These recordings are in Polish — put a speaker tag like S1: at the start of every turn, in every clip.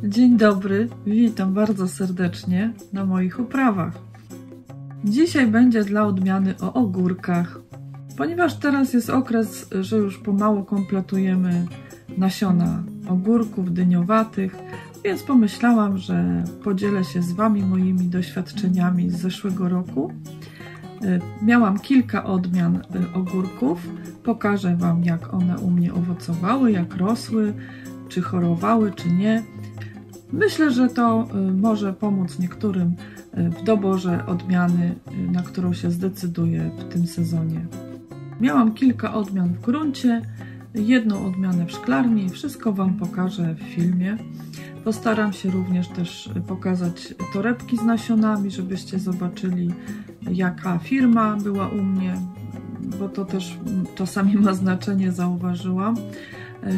S1: Dzień dobry, witam bardzo serdecznie na moich uprawach. Dzisiaj będzie dla odmiany o ogórkach. Ponieważ teraz jest okres, że już pomału kompletujemy nasiona ogórków dyniowatych, więc pomyślałam, że podzielę się z Wami moimi doświadczeniami z zeszłego roku. Miałam kilka odmian ogórków. Pokażę Wam, jak one u mnie owocowały, jak rosły, czy chorowały, czy nie. Myślę, że to może pomóc niektórym w doborze odmiany, na którą się zdecyduję w tym sezonie. Miałam kilka odmian w gruncie, jedną odmianę w szklarni i wszystko Wam pokażę w filmie. Postaram się również też pokazać torebki z nasionami, żebyście zobaczyli, jaka firma była u mnie, bo to też czasami ma znaczenie, zauważyłam.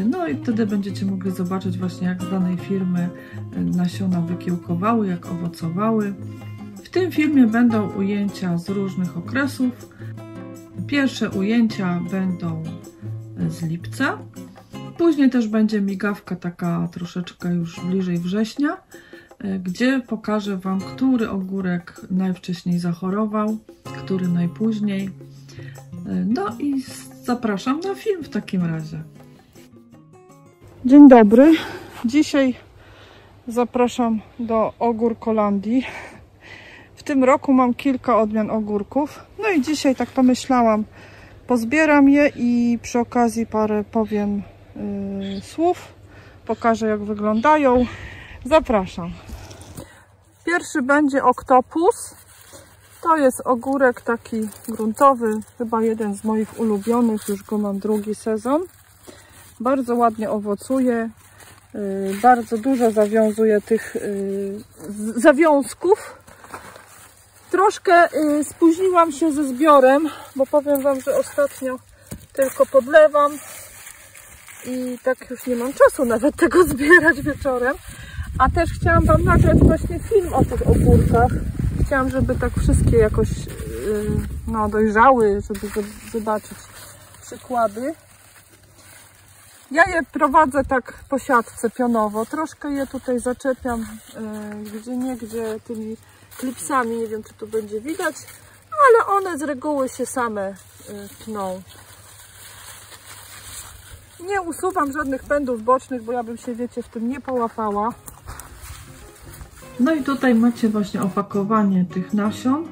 S1: No i wtedy będziecie mogli zobaczyć właśnie, jak z danej firmy nasiona wykiełkowały, jak owocowały. W tym filmie będą ujęcia z różnych okresów. Pierwsze ujęcia będą z lipca. Później też będzie migawka taka troszeczkę już bliżej września, gdzie pokażę Wam, który ogórek najwcześniej zachorował, który najpóźniej. No i zapraszam na film w takim razie. Dzień dobry. Dzisiaj zapraszam do Ogórkolandii. W tym roku mam kilka odmian ogórków. No i dzisiaj tak pomyślałam, pozbieram je i przy okazji parę powiem słów. Pokażę, jak wyglądają. Zapraszam. Pierwszy będzie Oktopus. To jest ogórek taki gruntowy, chyba jeden z moich ulubionych, już go mam drugi sezon. Bardzo ładnie owocuje, bardzo dużo zawiązuje tych zawiązków. Troszkę spóźniłam się ze zbiorem, bo powiem Wam, że ostatnio tylko podlewam i tak już nie mam czasu nawet tego zbierać wieczorem. A też chciałam Wam nagrać właśnie film o tych ogórkach. Chciałam, żeby tak wszystkie jakoś dojrzały, żeby zobaczyć przykłady. Ja je prowadzę tak po siatce pionowo. Troszkę je tutaj zaczepiam gdzieniegdzie tymi klipsami. Nie wiem, czy tu będzie widać, ale one z reguły się same pną. Nie usuwam żadnych pędów bocznych, bo ja bym się, wiecie, w tym nie połapała. No i tutaj macie właśnie opakowanie tych nasion.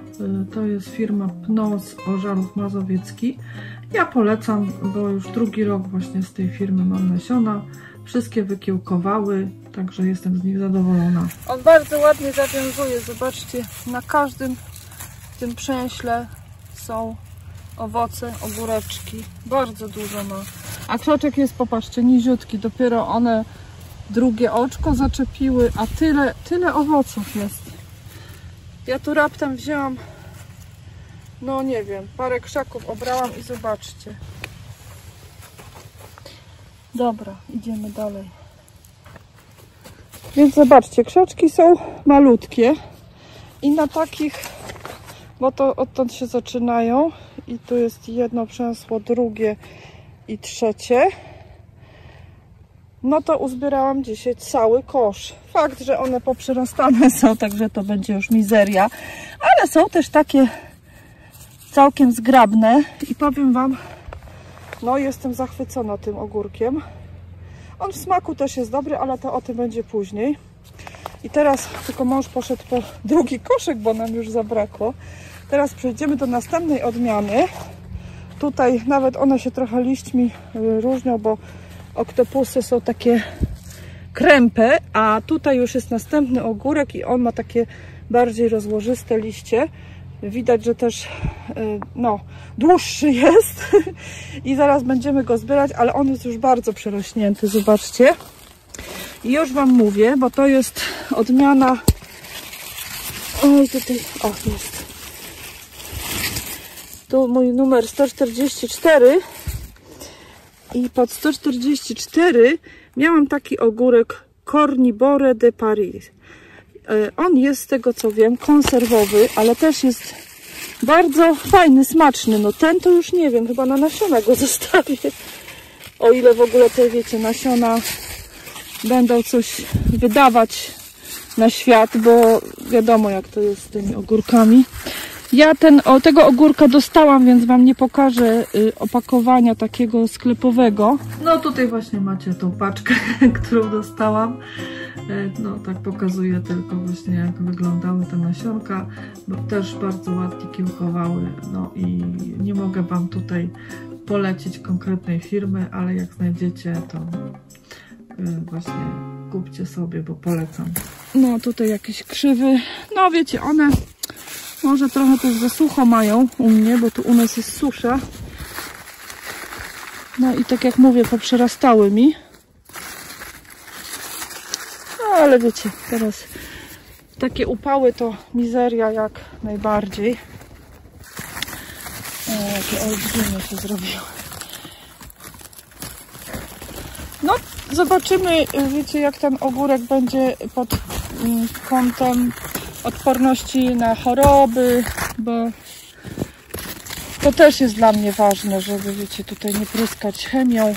S1: To jest firma Pnos Ożarów Mazowiecki. Ja polecam, bo już drugi rok właśnie z tej firmy mam nasiona. Wszystkie wykiełkowały, także jestem z nich zadowolona. On bardzo ładnie zawiązuje. Zobaczcie, na każdym tym przęśle są owoce, ogóreczki. Bardzo dużo ma. A krzaczek jest, popatrzcie, niziutki. Dopiero one drugie oczko zaczepiły, a tyle owoców jest. Ja tu raptem wzięłam, no nie wiem, parę krzaków obrałam i zobaczcie. Dobra, idziemy dalej. Więc zobaczcie, krzaczki są malutkie i na takich, bo to odtąd się zaczynają i tu jest jedno przęsło, drugie i trzecie. No to uzbierałam dzisiaj cały kosz. Fakt, że one poprzyrastane są, także to będzie już mizeria. Ale są też takie całkiem zgrabne. I powiem Wam, no jestem zachwycona tym ogórkiem. On w smaku też jest dobry, ale to o tym będzie później. I teraz tylko mąż poszedł po drugi koszyk, bo nam już zabrakło. Teraz przejdziemy do następnej odmiany. Tutaj nawet one się trochę liśćmi różnią, bo oktopusy są takie krępe, a tutaj już jest następny ogórek i on ma takie bardziej rozłożyste liście. Widać, że też dłuższy jest i zaraz będziemy go zbierać, ale on jest już bardzo przerośnięty, zobaczcie. I już Wam mówię, bo to jest odmiana, oj tutaj, o jest, tu mój numer 144. I pod 144 miałam taki ogórek Cornibore de Paris. On jest, z tego co wiem, konserwowy, ale też jest bardzo fajny, smaczny. No ten to już nie wiem, chyba na nasiona go zostawię. O ile w ogóle te, wiecie, nasiona będą coś wydawać na świat, bo wiadomo jak to jest z tymi ogórkami. Ja tego ogórka dostałam, więc wam nie pokażę opakowania takiego sklepowego. No tutaj właśnie macie tą paczkę, którą dostałam. No tak pokazuję tylko właśnie jak wyglądały te nasionka, bo też bardzo ładnie kiełkowały. No i nie mogę wam tutaj polecić konkretnej firmy, ale jak znajdziecie, to właśnie kupcie sobie, bo polecam. No tutaj jakieś krzywy, no wiecie, one może trochę też za sucho mają u mnie, bo tu u nas jest susza. No i tak jak mówię, poprzerastały mi. No ale wiecie, teraz takie upały to mizeria jak najbardziej. O, jakie olbrzymie się zrobiło. No, zobaczymy, wiecie, jak ten ogórek będzie pod kątem odporności na choroby, bo to też jest dla mnie ważne, żeby, wiecie, tutaj nie pryskać chemią,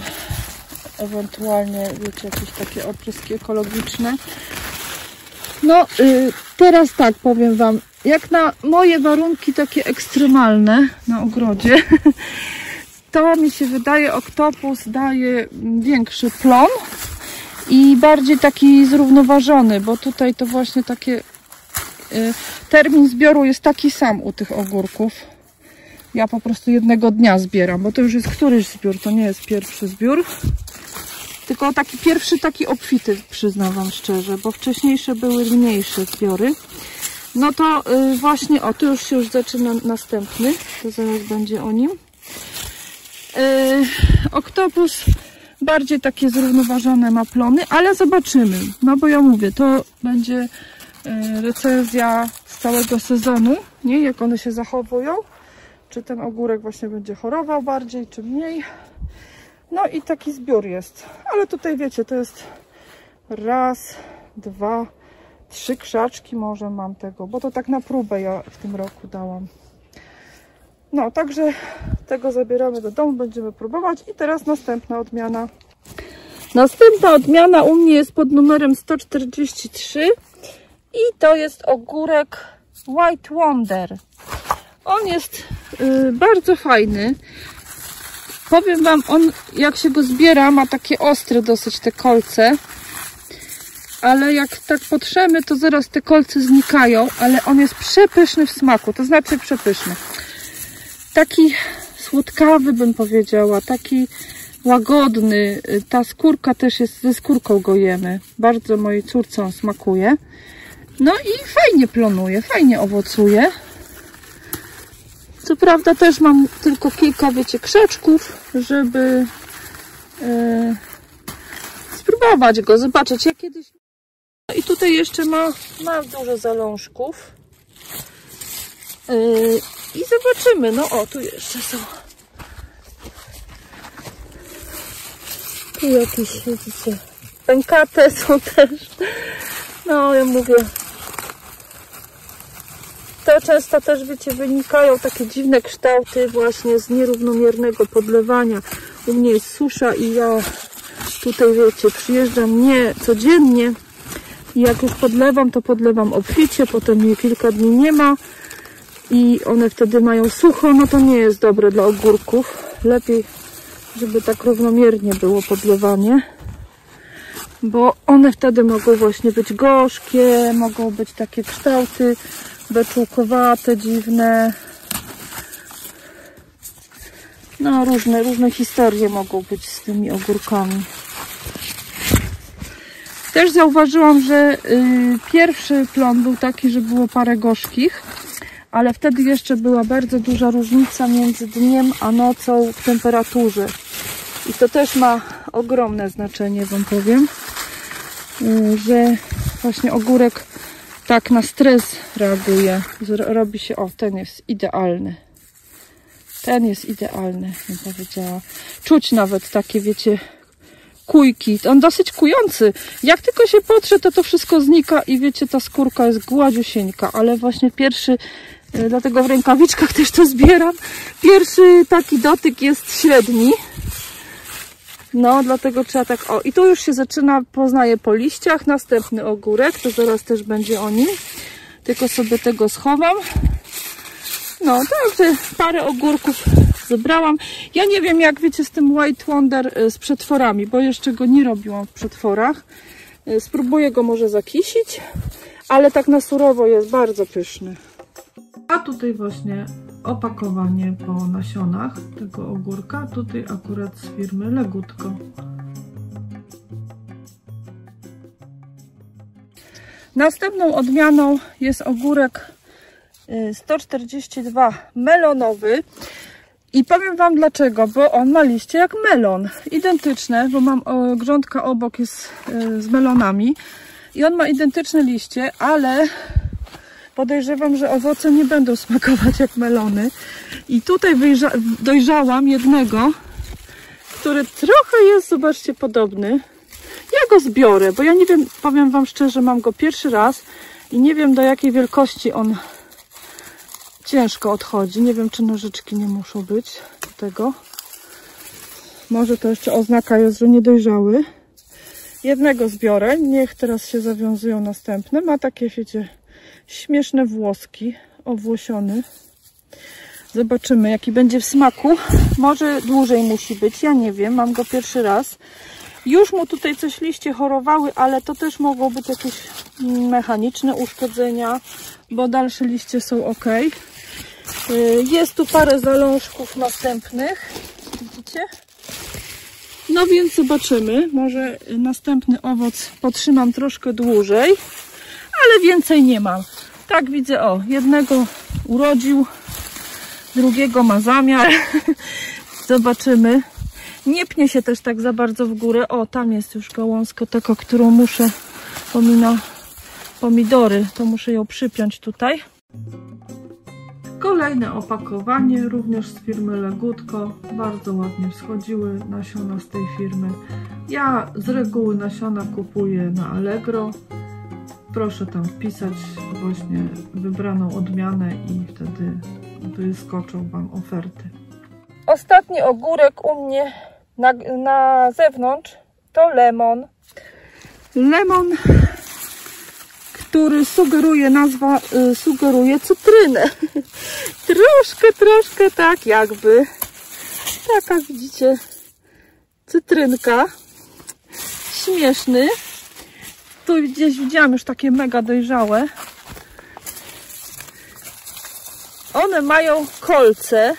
S1: ewentualnie, wiecie, jakieś takie opryski ekologiczne. No, teraz tak, powiem wam, jak na moje warunki takie ekstremalne na ogrodzie, to mi się wydaje, Octopus daje większy plon i bardziej taki zrównoważony, bo tutaj to właśnie takie termin zbioru jest taki sam u tych ogórków. Ja po prostu jednego dnia zbieram, bo to już jest któryś zbiór, to nie jest pierwszy zbiór, tylko taki pierwszy, taki obfity, przyznam wam szczerze, bo wcześniejsze były mniejsze zbiory. No to właśnie, o, tu już się zaczyna następny, to zaraz będzie o nim. Octopus bardziej takie zrównoważone ma plony, ale zobaczymy, no bo ja mówię, to będzie recenzja z całego sezonu, nie? Jak one się zachowują, czy ten ogórek właśnie będzie chorował bardziej, czy mniej. No i taki zbiór jest, ale tutaj wiecie, to jest raz, dwa, trzy krzaczki może mam tego, bo to tak na próbę ja w tym roku dałam. No, także tego zabieramy do domu, będziemy próbować i teraz następna odmiana. Następna odmiana u mnie jest pod numerem 143 i to jest ogórek White Wonder. On jest bardzo fajny. Powiem wam, on jak się go zbiera, ma takie ostre dosyć te kolce, ale jak tak potrzemy, to zaraz te kolce znikają, ale on jest przepyszny w smaku, to znaczy przepyszny. Taki słodkawy bym powiedziała, taki łagodny. Ta skórka też jest, ze skórką go jemy. Bardzo mojej córce on smakuje. No i fajnie plonuje, fajnie owocuje. Co prawda też mam tylko kilka, wiecie, krzaczków, żeby spróbować go, zobaczyć. Ja kiedyś... I tutaj jeszcze ma dużo zalążków. I zobaczymy. No o, tu jeszcze są. Tu jakieś, widzicie, pękate są też. No, ja mówię. To często też, wiecie, wynikają takie dziwne kształty właśnie z nierównomiernego podlewania. U mnie jest susza i ja tutaj, wiecie, przyjeżdżam nie codziennie. I jak już podlewam, to podlewam obficie, potem je kilka dni nie ma. I one wtedy mają sucho, no to nie jest dobre dla ogórków. Lepiej, żeby tak równomiernie było podlewanie. Bo one wtedy mogą właśnie być gorzkie, mogą być takie kształty beczułkowate, dziwne. No różne historie mogą być z tymi ogórkami. Też zauważyłam, że pierwszy plon był taki, że było parę gorzkich, ale wtedy jeszcze była bardzo duża różnica między dniem a nocą w temperaturze. I to też ma ogromne znaczenie, wam powiem, że właśnie ogórek tak na stres reaguje. Robi się, o, ten jest idealny. Ten jest idealny, bym powiedziała. Czuć nawet takie, wiecie, kujki. On dosyć kujący. Jak tylko się potrze, to wszystko znika i wiecie, ta skórka jest gładziusieńka, ale właśnie pierwszy, dlatego w rękawiczkach też to zbieram, pierwszy taki dotyk jest średni. No, dlatego trzeba tak, o, i tu już się zaczyna, poznaje po liściach, następny ogórek, to zaraz też będzie o nim, tylko sobie tego schowam. No, także parę ogórków zebrałam. Ja nie wiem, jak wiecie, z tym White Wonder z przetworami, bo jeszcze go nie robiłam w przetworach. Spróbuję go może zakisić, ale tak na surowo jest bardzo pyszny. A tutaj właśnie opakowanie po nasionach tego ogórka, tutaj akurat z firmy Legutko. Następną odmianą jest ogórek 142 melonowy i powiem wam dlaczego, bo on ma liście jak melon, identyczne, bo mam grządka obok jest z melonami i on ma identyczne liście, ale podejrzewam, że owoce nie będą smakować jak melony. I tutaj dojrzałam jednego, który trochę jest, zobaczcie, podobny. Ja go zbiorę, bo ja nie wiem, powiem wam szczerze, mam go pierwszy raz i nie wiem, do jakiej wielkości on ciężko odchodzi. Nie wiem, czy nożyczki nie muszą być do tego. Może to jeszcze oznaka jest, że nie dojrzały. Jednego zbiorę, niech teraz się zawiązują następne. Ma takie, wiecie, śmieszne włoski, owłosiony. Zobaczymy, jaki będzie w smaku. Może dłużej musi być, ja nie wiem, mam go pierwszy raz. Już mu tutaj coś liście chorowały, ale to też mogą być jakieś mechaniczne uszkodzenia, bo dalsze liście są ok. Jest tu parę zalążków następnych, widzicie? No więc zobaczymy, może następny owoc potrzymam troszkę dłużej, ale więcej nie mam. Tak widzę, o, jednego urodził, drugiego ma zamiar. Zobaczymy. Nie pnie się też tak za bardzo w górę. O, tam jest już gałązka taka, którą muszę, pomidory, to muszę ją przypiąć tutaj. Kolejne opakowanie, również z firmy Legutko. Bardzo ładnie wschodziły nasiona z tej firmy. Ja z reguły nasiona kupuję na Allegro. Proszę tam wpisać właśnie wybraną odmianę i wtedy wyskoczą wam oferty. Ostatni ogórek u mnie na zewnątrz to lemon. Lemon, który sugeruje, nazwa sugeruje cytrynę. Troszkę tak jakby. Taka widzicie cytrynka. Śmieszny. Tu gdzieś widziałam już takie mega dojrzałe. One mają kolce.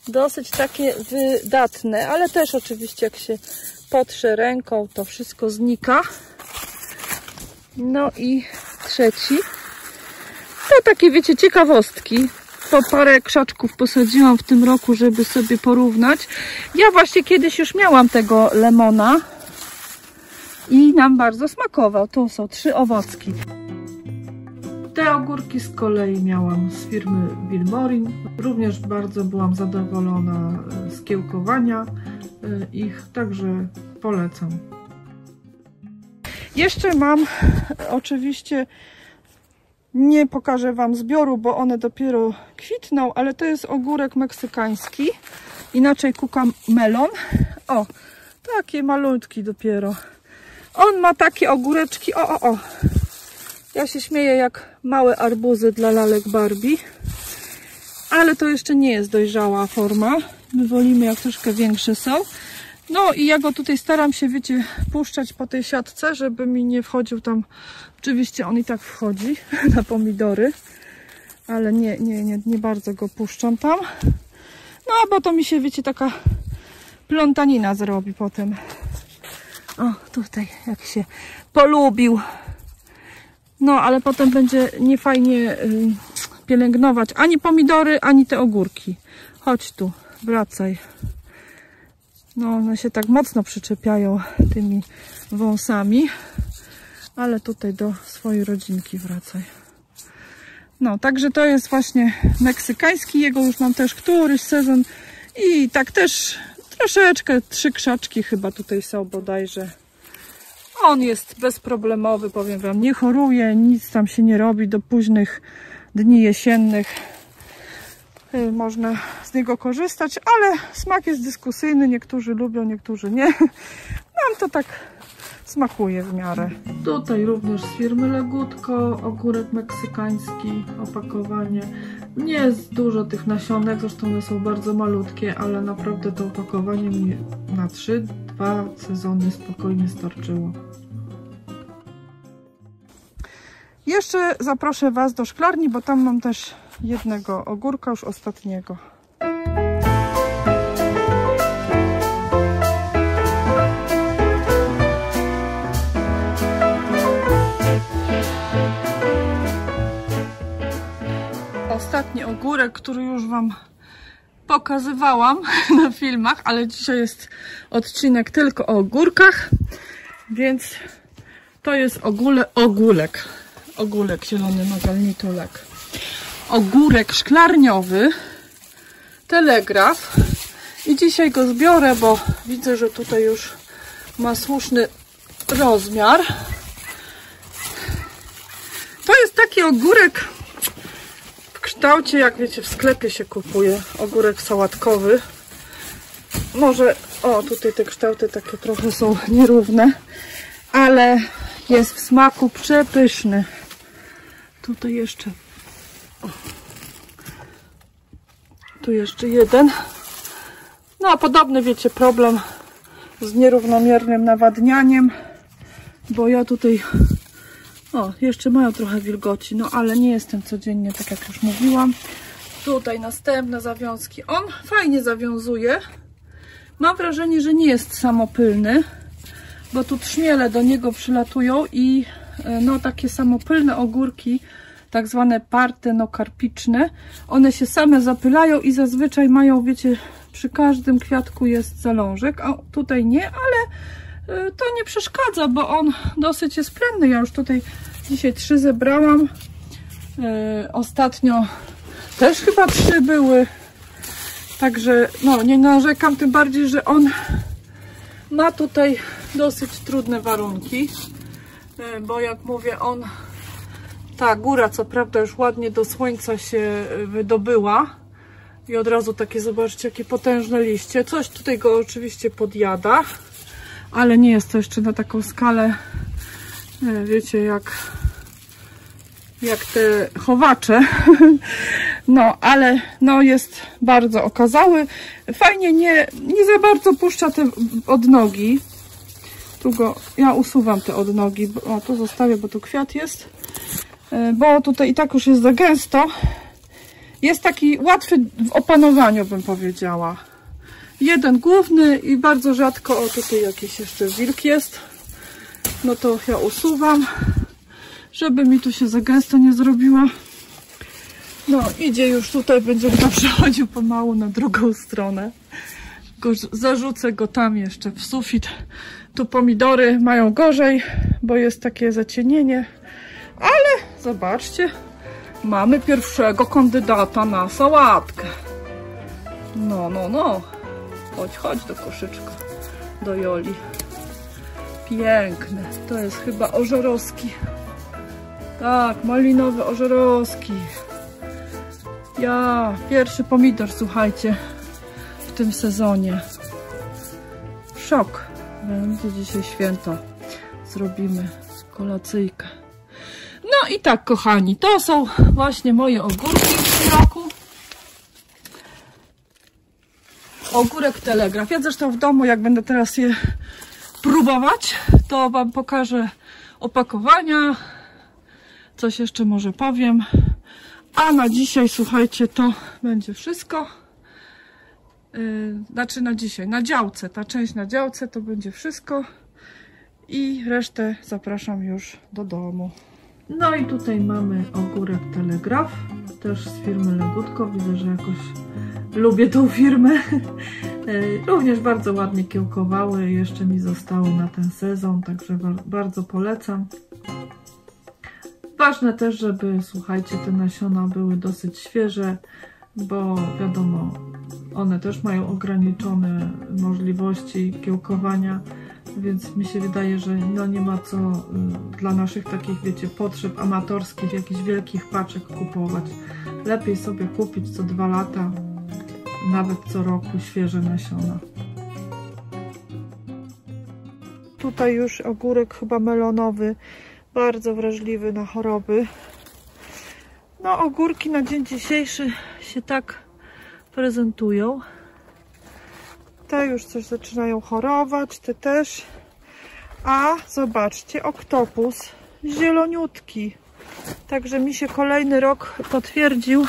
S1: Dosyć takie wydatne, ale też oczywiście jak się potrze ręką, to wszystko znika. No i trzeci. To takie, wiecie, ciekawostki. Po parę krzaczków posadziłam w tym roku, żeby sobie porównać. Ja właśnie kiedyś już miałam tego lemona i nam bardzo smakował. Tu są 3 owocki. Te ogórki z kolei miałam z firmy Wilmorin. Również bardzo byłam zadowolona z kiełkowania ich, także polecam. Jeszcze mam, oczywiście nie pokażę wam zbioru, bo one dopiero kwitną, ale to jest ogórek meksykański, inaczej cucamelon. O, takie malutki dopiero. On ma takie ogóreczki, o. Ja się śmieję jak małe arbuzy dla lalek Barbie, ale to jeszcze nie jest dojrzała forma. My wolimy jak troszkę większe są. No i ja go tutaj staram się, wiecie, puszczać po tej siatce, żeby mi nie wchodził tam. Oczywiście on i tak wchodzi na pomidory, ale nie bardzo go puszczam tam. No bo to mi się, wiecie, taka plątanina zrobi potem. O, tutaj jak się polubił. No, ale potem będzie niefajnie pielęgnować ani pomidory, ani te ogórki. Chodź tu, wracaj. No, one się tak mocno przyczepiają tymi wąsami. Ale tutaj do swojej rodzinki wracaj. No, także to jest właśnie meksykański. Jego już mam też któryś sezon. I tak też troszeczkę, 3 krzaczki chyba tutaj są bodajże. On jest bezproblemowy, powiem wam, nie choruje, nic tam się nie robi do późnych dni jesiennych.
S2: można z niego korzystać, ale smak jest dyskusyjny, niektórzy lubią, niektórzy nie. Nam to tak smakuje w miarę.
S1: Tutaj również z firmy Legutko, ogórek meksykański, opakowanie. Nie jest dużo tych nasionek, zresztą one są bardzo malutkie, ale naprawdę to opakowanie mi na 3-2 sezony spokojnie starczyło.
S2: Jeszcze zaproszę Was do szklarni, bo tam mam też jednego ogórka, już ostatniego. Ostatni ogórek, który już Wam pokazywałam na filmach, ale dzisiaj jest odcinek tylko o ogórkach, więc to jest ogórek zielony nogalnitulek. Ogórek szklarniowy, Telegraf. I dzisiaj go zbiorę, bo widzę, że tutaj już ma słuszny rozmiar. To jest taki ogórek w kształcie, jak wiecie, w sklepie się kupuje. Ogórek sałatkowy. Może, o, tutaj te kształty takie trochę są nierówne, ale jest w smaku przepyszny. Tutaj jeszcze, o, tu jeszcze jeden. No a podobny, wiecie, problem z nierównomiernym nawadnianiem, bo ja tutaj, o, jeszcze mają trochę wilgoci, no ale nie jestem codziennie, tak jak już mówiłam. Tutaj następne zawiązki. On fajnie zawiązuje. Mam wrażenie, że nie jest samopylny, bo tu trzmiele do niego przylatują i no takie samopylne ogórki, tak zwane partenokarpiczne, one się same zapylają i zazwyczaj mają, wiecie, przy każdym kwiatku jest zalążek, a tutaj nie, ale to nie przeszkadza, bo on dosyć jest plenny. Ja już tutaj dzisiaj 3 zebrałam, ostatnio też chyba 3 były, także no nie narzekam, tym bardziej, że on ma tutaj dosyć trudne warunki, bo jak mówię, ta góra co prawda już ładnie do słońca się wydobyła i od razu takie, zobaczcie, jakie potężne liście. Coś tutaj go oczywiście podjada, ale nie jest to jeszcze na taką skalę, wiecie, jak te chowacze. No, ale no jest bardzo okazały. Fajnie nie za bardzo puszcza te odnogi. Tu go, ja usuwam te odnogi. O, tu zostawię, bo tu kwiat jest. Bo tutaj i tak już jest za gęsto. Jest taki łatwy w opanowaniu, bym powiedziała. Jeden główny i bardzo rzadko, o tutaj jakiś jeszcze wilk jest. No to ja usuwam, żeby mi tu się za gęsto nie zrobiło. No idzie już tutaj, będzie chyba przechodził pomału na drugą stronę. Zarzucę go tam jeszcze w sufit. Tu pomidory mają gorzej, bo jest takie zacienienie. Ale zobaczcie, mamy pierwszego kandydata na sałatkę. No. Chodź do koszyczka, do Joli. Piękne. To jest chyba ożerowski. Tak, malinowy ożerowski. Pierwszy pomidor, słuchajcie, w tym sezonie. Szok. Będzie dzisiaj święto. Zrobimy kolacyjkę. No i tak, kochani, to są właśnie moje ogórki w tym roku. Ogórek Telegraf. Ja zresztą w domu, jak będę teraz je próbować, to Wam pokażę opakowania. Coś jeszcze może powiem. A na dzisiaj, słuchajcie, to będzie wszystko. Znaczy na dzisiaj, na działce. Ta część na działce to będzie wszystko. I resztę zapraszam już do domu.
S1: No i tutaj mamy ogórek Telegraf, też z firmy Legutko. Widzę, że jakoś lubię tą firmę. Również bardzo ładnie kiełkowały, jeszcze mi zostały na ten sezon, także bardzo polecam. Ważne też, żeby, słuchajcie, te nasiona były dosyć świeże, bo wiadomo, one też mają ograniczone możliwości kiełkowania, więc mi się wydaje, że no nie ma co dla naszych takich, wiecie, potrzeb amatorskich, jakichś wielkich paczek kupować. lepiej sobie kupić co 2 lata, nawet co roku świeże nasiona.
S2: Tutaj już ogórek chyba melonowy, bardzo wrażliwy na choroby. No ogórki na dzień dzisiejszy się tak prezentują. Te już coś zaczynają chorować, te też. A zobaczcie, oktopus zieloniutki. Także mi się kolejny rok potwierdził,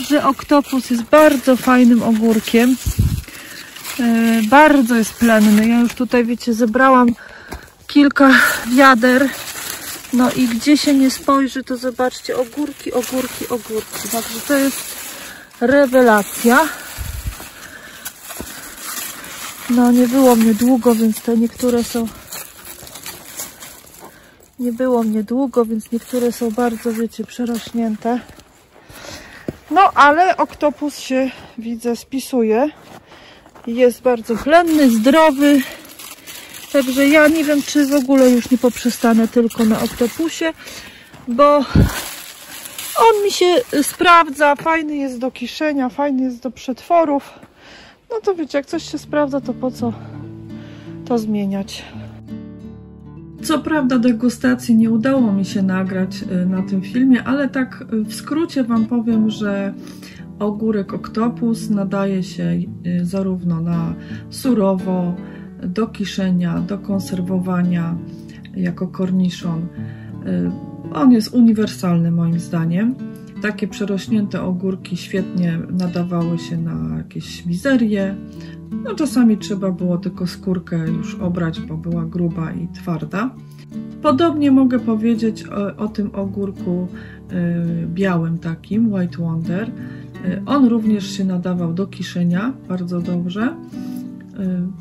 S2: że oktopus jest bardzo fajnym ogórkiem. Bardzo jest plenny. Ja już tutaj, wiecie, zebrałam kilka wiader. No i gdzie się nie spojrzy, to zobaczcie, ogórki, ogórki, ogórki. Także to jest rewelacja. No nie było mnie długo, więc te niektóre są... Nie było mnie długo, więc niektóre są bardzo, wiecie, przerośnięte. No ale oktopus się, widzę, spisuje. Jest bardzo plenny, zdrowy. Także ja nie wiem, czy w ogóle już nie poprzestanę tylko na oktopusie, bo on mi się sprawdza, fajny jest do kiszenia, fajny jest do przetworów. No to wiecie, jak coś się sprawdza, to po co to zmieniać?
S1: Co prawda degustacji nie udało mi się nagrać na tym filmie, ale tak w skrócie Wam powiem, że ogórek oktopus nadaje się zarówno na surowo, do kiszenia, do konserwowania jako korniszon. On jest uniwersalny moim zdaniem. Takie przerośnięte ogórki świetnie nadawały się na jakieś mizerie. No czasami trzeba było tylko skórkę już obrać, bo była gruba i twarda. Podobnie mogę powiedzieć o tym ogórku białym takim, White Wonder. On również się nadawał do kiszenia bardzo dobrze.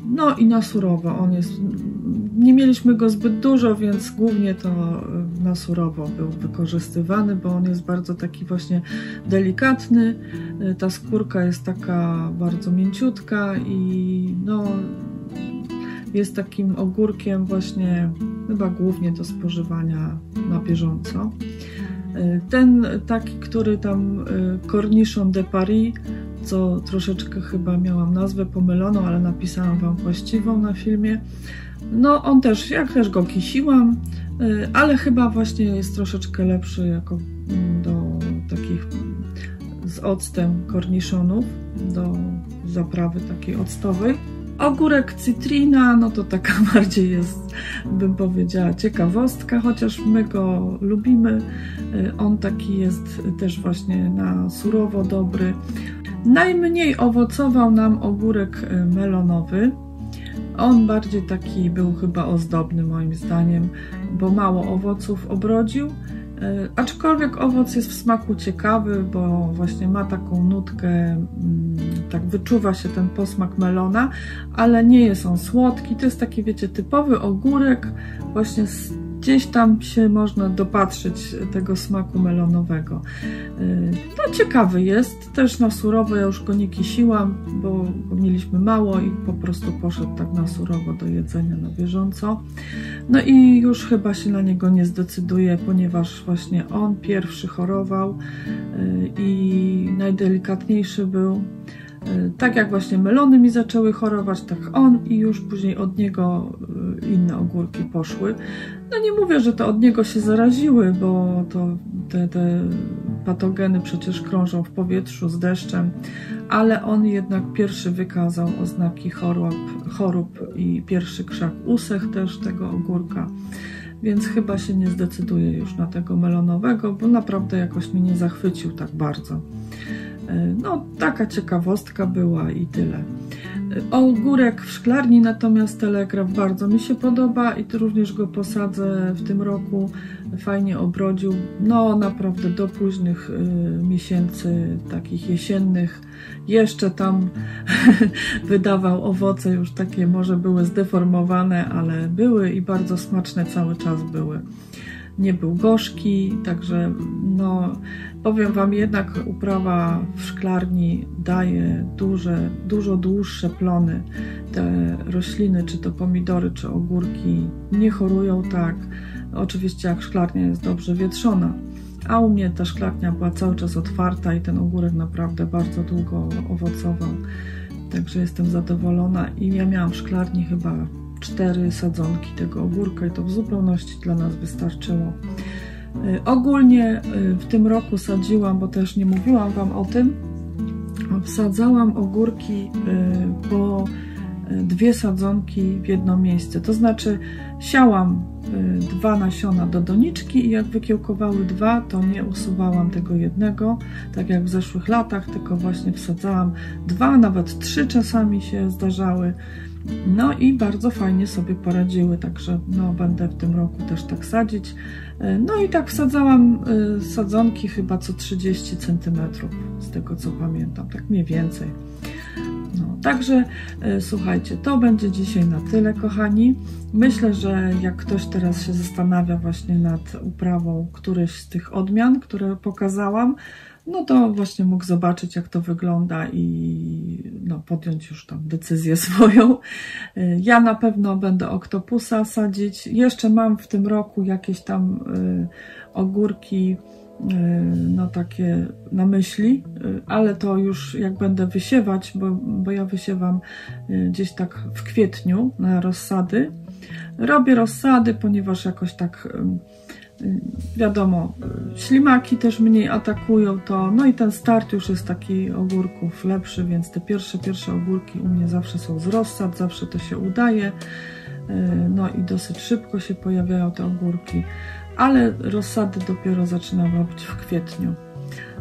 S1: No i na surowo. On jest, nie mieliśmy go zbyt dużo, więc głównie to na surowo był wykorzystywany, bo on jest bardzo taki właśnie delikatny. Ta skórka jest taka bardzo mięciutka i no, jest takim ogórkiem właśnie chyba głównie do spożywania na bieżąco. Ten taki, który tam Cornichon de Paris, co troszeczkę chyba miałam nazwę pomyloną, ale napisałam Wam właściwą na filmie. No on też, jak też go kisiłam, ale chyba właśnie jest troszeczkę lepszy jako do takich z octem korniszonów, do zaprawy takiej octowej. Ogórek cytrina, no to taka bardziej jest, bym powiedziała, ciekawostka, chociaż my go lubimy. On taki jest też właśnie na surowo dobry. Najmniej owocował nam ogórek melonowy. On bardziej taki był chyba ozdobny moim zdaniem, bo mało owoców obrodził. Aczkolwiek owoc jest w smaku ciekawy, bo właśnie ma taką nutkę, tak wyczuwa się ten posmak melona, ale nie jest on słodki. To jest taki, wiecie, typowy ogórek, właśnie gdzieś tam się można dopatrzyć tego smaku melonowego. No ciekawy jest, też na surowo, ja już go nie kisiłam, bo mieliśmy mało i po prostu poszedł tak na surowo do jedzenia na bieżąco. No i już chyba się na niego nie zdecyduję, ponieważ właśnie on pierwszy chorował i najdelikatniejszy był. Tak jak właśnie melony mi zaczęły chorować, tak on i już później od niego inne ogórki poszły. No nie mówię, że to od niego się zaraziły, bo to te patogeny przecież krążą w powietrzu z deszczem, ale on jednak pierwszy wykazał oznaki chorób i pierwszy krzak usech też tego ogórka. Więc chyba się nie zdecyduję już na tego melonowego, bo naprawdę jakoś mnie nie zachwycił tak bardzo. No, taka ciekawostka była i tyle. Ogórek w szklarni natomiast Telegraf bardzo mi się podoba i również go posadzę w tym roku. Fajnie obrodził. No, naprawdę do późnych miesięcy, takich jesiennych. Jeszcze tam wydawał owoce już takie, może były zdeformowane, ale były i bardzo smaczne cały czas były. Nie był gorzki, także no, powiem Wam, jednak uprawa w szklarni daje dużo dłuższe plony. Te rośliny, czy to pomidory, czy ogórki nie chorują tak. Oczywiście jak szklarnia jest dobrze wietrzona. a u mnie ta szklarnia była cały czas otwarta i ten ogórek naprawdę bardzo długo owocował. Także jestem zadowolona i ja miałam w szklarni chyba 4 sadzonki tego ogórka i to w zupełności dla nas wystarczyło. Ogólnie w tym roku sadziłam, bo też nie mówiłam Wam o tym, wsadzałam ogórki po 2 sadzonki w jedno miejsce. To znaczy siałam 2 nasiona do doniczki i jak wykiełkowały 2, to nie usuwałam tego jednego, tak jak w zeszłych latach, tylko właśnie wsadzałam 2, nawet 3 czasami się zdarzały. No i bardzo fajnie sobie poradziły, także no, będę w tym roku też tak sadzić. No i tak wsadzałam sadzonki chyba co 30 cm, z tego co pamiętam, tak mniej więcej. No, także słuchajcie, to będzie dzisiaj na tyle, kochani. Myślę, że jak ktoś teraz się zastanawia właśnie nad uprawą którejś z tych odmian, które pokazałam, no to właśnie mógł zobaczyć, jak to wygląda i no, podjąć już tam decyzję swoją. Ja na pewno będę oktopusa sadzić. Jeszcze mam w tym roku jakieś tam ogórki, no takie na myśli, ale to już jak będę wysiewać, bo ja wysiewam gdzieś tak w kwietniu na rozsady. Robię rozsady, ponieważ jakoś tak wiadomo, ślimaki też mniej atakują to, no i ten start już jest taki ogórków lepszy, więc te pierwsze ogórki u mnie zawsze są z rozsad, zawsze to się udaje, no i dosyć szybko się pojawiają te ogórki, ale rozsady dopiero zaczynam robić w kwietniu.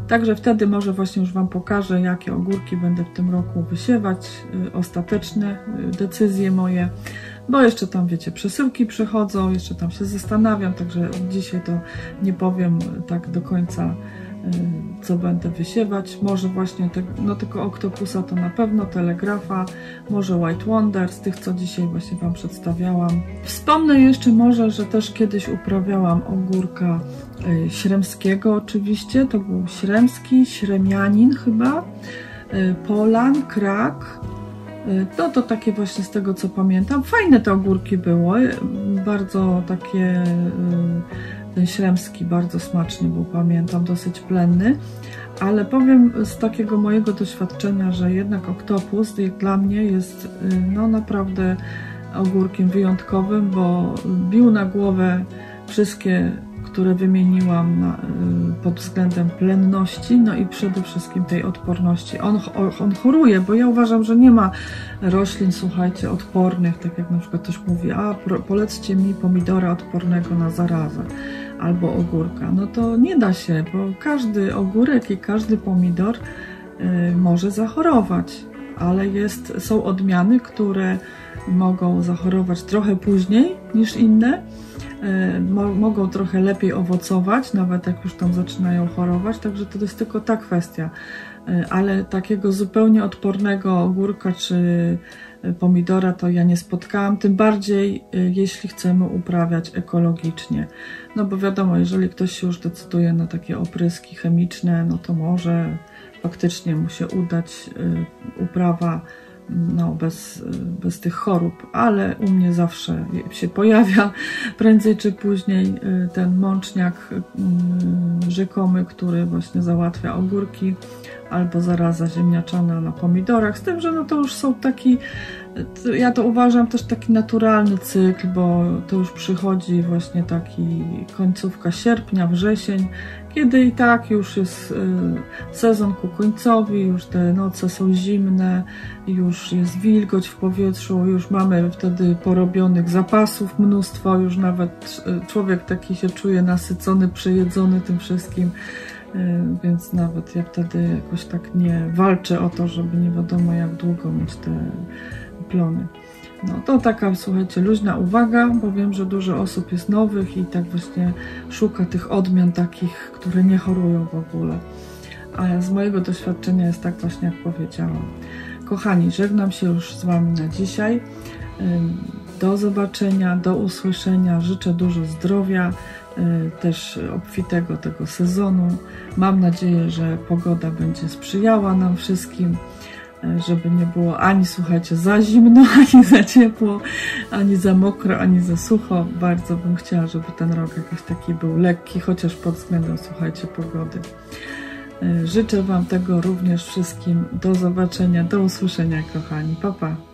S1: Także wtedy może właśnie już Wam pokażę, jakie ogórki będę w tym roku wysiewać, ostateczne decyzje moje, bo jeszcze tam, wiecie, przesyłki przychodzą, jeszcze tam się zastanawiam, także dzisiaj to nie powiem tak do końca, co będę wysiewać. Może właśnie no tylko oktopusa to na pewno, telegrafa, może White Wonder, z tych, co dzisiaj właśnie Wam przedstawiałam. Wspomnę jeszcze może, że też kiedyś uprawiałam ogórka śremskiego oczywiście, to był śremski, śremianin chyba, Polan, Krak. No to takie właśnie z tego co pamiętam. Fajne te ogórki były, bardzo takie, ten śremski bardzo smaczny był, pamiętam, dosyć plenny, ale powiem z takiego mojego doświadczenia, że jednak oktopus jak dla mnie jest no naprawdę ogórkiem wyjątkowym, bo bił na głowę wszystkie, które wymieniłam pod względem plenności, no i przede wszystkim tej odporności. On choruje, bo ja uważam, że nie ma roślin, słuchajcie, odpornych, tak jak na przykład ktoś mówi, a polećcie mi pomidora odpornego na zarazę albo ogórka. No to nie da się, bo każdy ogórek i każdy pomidor może zachorować, ale są odmiany, które mogą zachorować trochę później niż inne, mogą trochę lepiej owocować, nawet jak już tam zaczynają chorować, także to jest tylko ta kwestia. Ale takiego zupełnie odpornego ogórka czy pomidora to ja nie spotkałam, tym bardziej jeśli chcemy uprawiać ekologicznie. No bo wiadomo, jeżeli ktoś się już decyduje na takie opryski chemiczne, no to może faktycznie mu się udać uprawa no, bez tych chorób, ale u mnie zawsze się pojawia prędzej czy później ten mączniak rzekomy, który właśnie załatwia ogórki, albo zaraza ziemniaczana na pomidorach, z tym, że no to już są taki, ja to uważam też taki naturalny cykl, bo to już przychodzi właśnie taki końcówka sierpnia, wrzesień, kiedy i tak już jest sezon ku końcowi, już te noce są zimne, już jest wilgoć w powietrzu, już mamy wtedy porobionych zapasów mnóstwo, już nawet człowiek taki się czuje nasycony, przejedzony tym wszystkim, więc nawet ja wtedy jakoś tak nie walczę o to, żeby nie wiadomo jak długo mieć te plony. No to taka, słuchajcie, luźna uwaga, bo wiem, że dużo osób jest nowych i tak właśnie szuka tych odmian takich, które nie chorują w ogóle. A z mojego doświadczenia jest tak właśnie, jak powiedziałam. Kochani, żegnam się już z Wami na dzisiaj. Do zobaczenia, do usłyszenia. Życzę dużo zdrowia, też obfitego tego sezonu. Mam nadzieję, że pogoda będzie sprzyjała nam wszystkim. żeby nie było ani, słuchajcie, za zimno, ani za ciepło, ani za mokro, ani za sucho. Bardzo bym chciała, żeby ten rok jakiś taki był lekki, chociaż pod względem, słuchajcie, pogody. Życzę Wam tego również wszystkim. Do zobaczenia, do usłyszenia, kochani. Pa, pa.